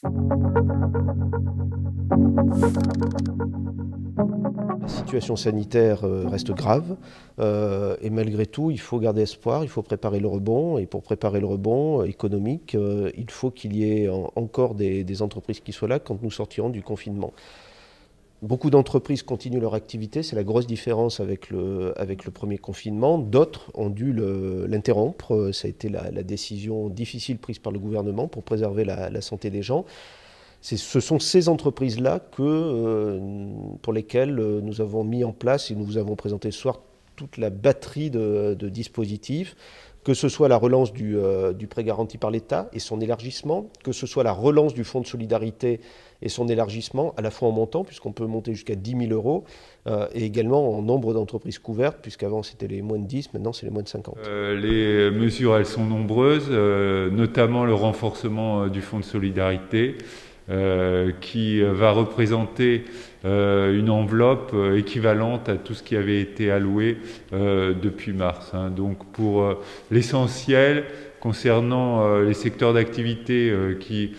La situation sanitaire reste grave et malgré tout, il faut garder espoir, il faut préparer le rebond. Et pour préparer le rebond économique, il faut qu'il y ait encore des entreprises qui soient là quand nous sortirons du confinement. Beaucoup d'entreprises continuent leur activité, c'est la grosse différence avec le premier confinement. D'autres ont dû l'interrompre. Ça a été la décision difficile prise par le gouvernement pour préserver la santé des gens. Ce sont ces entreprises-là pour lesquelles nous avons mis en place et nous vous avons présenté ce soir toute la batterie de dispositifs, que ce soit la relance du prêt garanti par l'État et son élargissement, que ce soit la relance du fonds de solidarité et son élargissement, à la fois en montant, puisqu'on peut monter jusqu'à 10 000 euros, et également en nombre d'entreprises couvertes, puisqu'avant c'était les moins de 10, maintenant c'est les moins de 50. Les mesures, elles sont nombreuses, notamment le renforcement du fonds de solidarité, qui va représenter une enveloppe équivalente à tout ce qui avait été alloué depuis mars. Donc pour l'essentiel, concernant les secteurs d'activité qui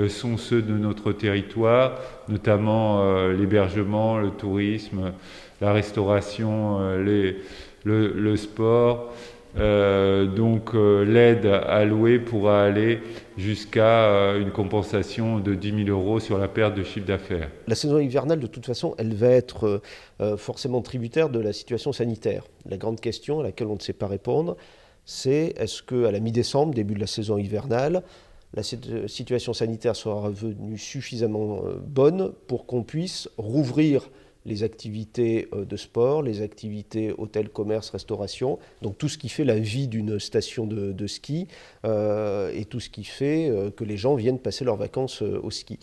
sont ceux de notre territoire, notamment l'hébergement, le tourisme, la restauration, le sport. L'aide allouée pourra aller jusqu'à une compensation de 10 000 euros sur la perte de chiffre d'affaires. La saison hivernale, de toute façon, elle va être forcément tributaire de la situation sanitaire. La grande question à laquelle on ne sait pas répondre, c'est est-ce qu'à la mi-décembre, début de la saison hivernale, la situation sanitaire sera revenue suffisamment bonne pour qu'on puisse rouvrir les activités de sport, les activités hôtel, commerce, restauration, donc tout ce qui fait la vie d'une station de ski et tout ce qui fait que les gens viennent passer leurs vacances au ski.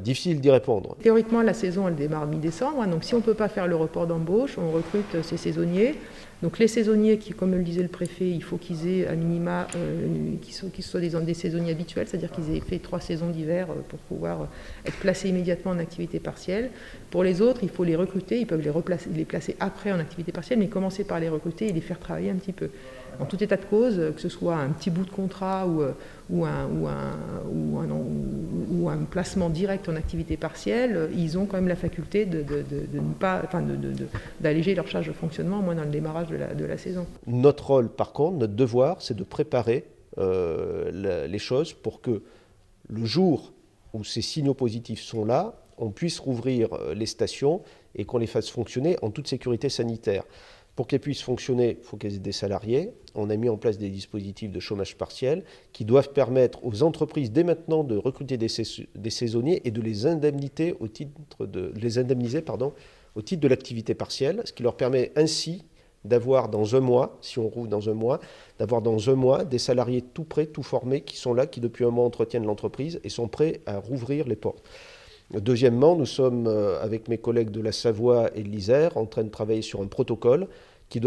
Difficile d'y répondre. Théoriquement, la saison, elle démarre mi-décembre. Donc, si on ne peut pas faire le report d'embauche, on recrute ces saisonniers. Donc, les saisonniers, comme le disait le préfet, il faut qu'ils aient à minima, qu'ils soient des saisonniers habituels, c'est-à-dire qu'ils aient fait 3 saisons d'hiver pour pouvoir être placés immédiatement en activité partielle. Pour les autres, il faut les recruter. Ils peuvent les placer après en activité partielle, mais commencer par les recruter et les faire travailler un petit peu. En tout état de cause, que ce soit un petit bout de contrat ou un placement direct en activité partielle, ils ont quand même la faculté d'alléger leur charge de fonctionnement, au moins dans le démarrage de la saison. Notre rôle, par contre, notre devoir, c'est de préparer les choses pour que le jour où ces signaux positifs sont là, on puisse rouvrir les stations et qu'on les fasse fonctionner en toute sécurité sanitaire. Pour qu'elles puissent fonctionner, il faut qu'elles aient des salariés. On a mis en place des dispositifs de chômage partiel qui doivent permettre aux entreprises dès maintenant de recruter des saisonniers et de les indemniser au titre de l'activité partielle, ce qui leur permet ainsi d'avoir dans un mois, si on rouvre dans un mois, d'avoir dans un mois des salariés tout prêts, tout formés, qui sont là, qui depuis un mois entretiennent l'entreprise et sont prêts à rouvrir les portes. Deuxièmement, nous sommes, avec mes collègues de la Savoie et de l'Isère, en train de travailler sur un protocole qui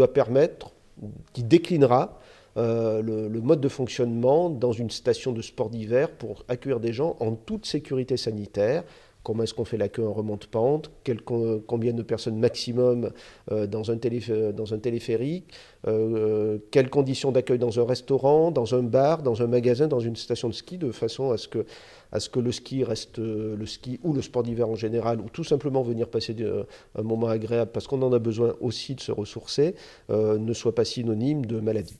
déclinera le mode de fonctionnement dans une station de sport d'hiver pour accueillir des gens en toute sécurité sanitaire. Comment est-ce qu'on fait l'accueil en remonte-pente, combien de personnes maximum dans un téléphérique, quelles conditions d'accueil dans un restaurant, dans un bar, dans un magasin, dans une station de ski, de façon à ce que le ski reste le ski ou le sport d'hiver en général, ou tout simplement venir passer un moment agréable parce qu'on en a besoin aussi de se ressourcer, ne soit pas synonyme de maladie.